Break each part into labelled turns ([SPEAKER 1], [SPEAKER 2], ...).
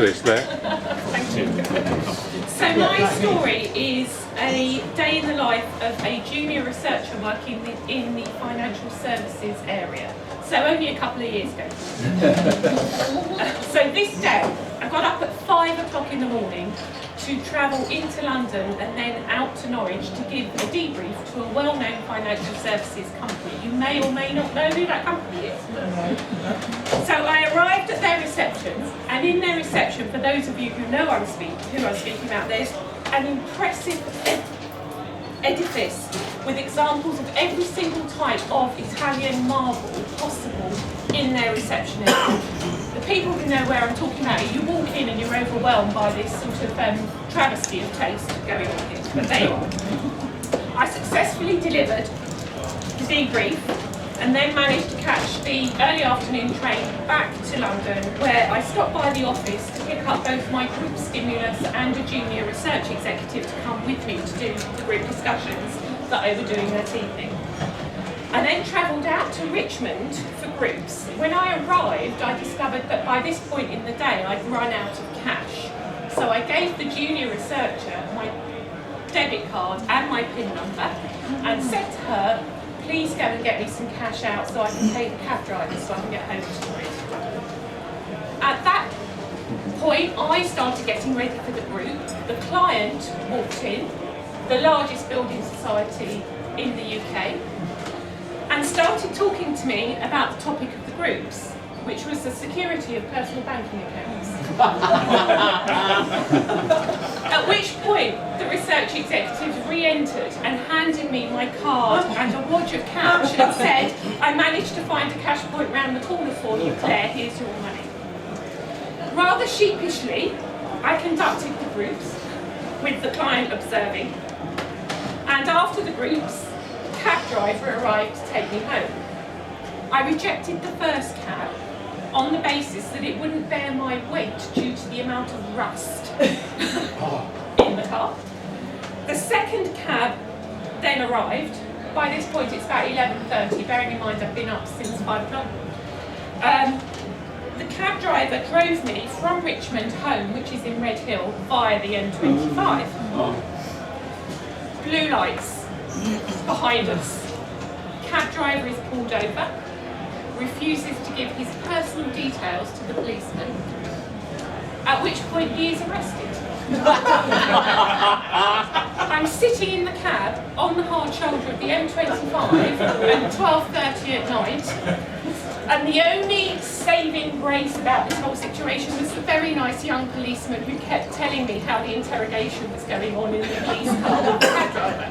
[SPEAKER 1] This there.
[SPEAKER 2] Thank you. So my story is a day in the life of a junior researcher working in the financial services area. So only a couple of years ago. So this day, I got up at 5 o'clock in the morning to travel into London and then out to Norwich to give a debrief to a well-known financial services company. You may or may not know who that company is. So I arrived at their reception, and in their reception, for those of you who know who I'm speaking about, there's an impressive edifice with examples of every single type of Italian marble possible in their reception area. The people who know where I'm talking about, you walk in and you're overwhelmed by this sort of travesty of taste going on here, but there you are. I successfully delivered the debrief and then managed to catch the early afternoon train back to London, where I stopped by the office to pick up both my group stimulus and a junior research executive to come with me to do the group discussions that I was doing that evening. I then travelled out to Richmond for groups. When I arrived, I discovered that by this point in the day, I'd run out of cash. So I gave the junior researcher my debit card and my PIN number and said to her, please go and get me some cash out so I can pay the cab driver so I can get home tonight. At that point, I started getting ready for the group. The client walked in, the largest building society in the UK, and started talking to me about the topic of the groups, which was the security of personal banking accounts. At which point, the research executive re-entered and handed me my card and a wad of cash and said, I managed to find a cash point round the corner for you, Claire, here's your money. Rather sheepishly, I conducted the groups, with the client observing, and after the groups, the cab driver arrived to take me home. I rejected the first cab on the basis that it wouldn't bear my weight due to the amount of rust in the car. The second cab then arrived. By this point it's about 11:30, bearing in mind I've been up since 5 o'clock. The cab driver drove me from Richmond home, which is in Red Hill, via the M25. Blue lights behind us. Cab driver is pulled over, refuses to give his personal details to the policeman, at which point he is arrested. I'm sitting in the cab on the hard shoulder of the M25 at 12:30 at night, and the only saving grace about this whole situation was the very nice young policeman who kept telling me how the interrogation was going on in the police car with the cab driver.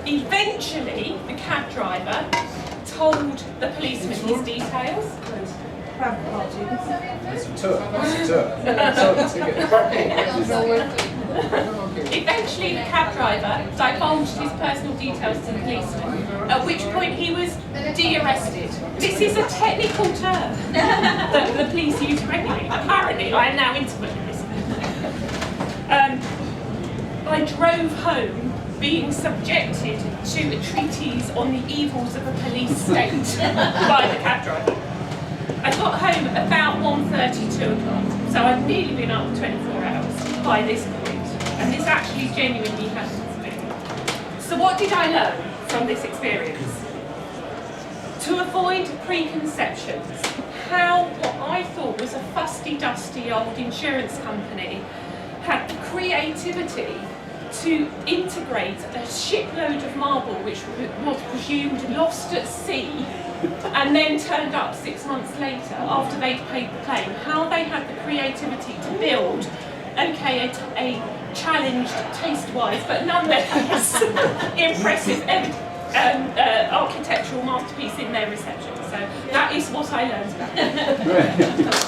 [SPEAKER 2] Eventually, the cab driver told the policeman his details. Eventually, the cab driver divulged his personal details to the policeman, at which point he was de-arrested. This is a technical term that the police use regularly. Apparently, I am now intimate with this. I drove home being subjected to a treatise on the evils of a police state by the cab driver. I got home about 1:30, 2 o'clock, so I've nearly been up 24 hours by this point, and this actually genuinely happened to me. So what did I learn from this experience? To avoid preconceptions, how what I thought was a fusty-dusty old insurance company had the creativity to integrate a shipload of marble which was presumed lost at sea and then turned up 6 months later after they'd paid the claim. How they had the creativity to build, okay, a challenged taste-wise but nonetheless impressive architectural masterpiece in their reception. So that is what I learned about.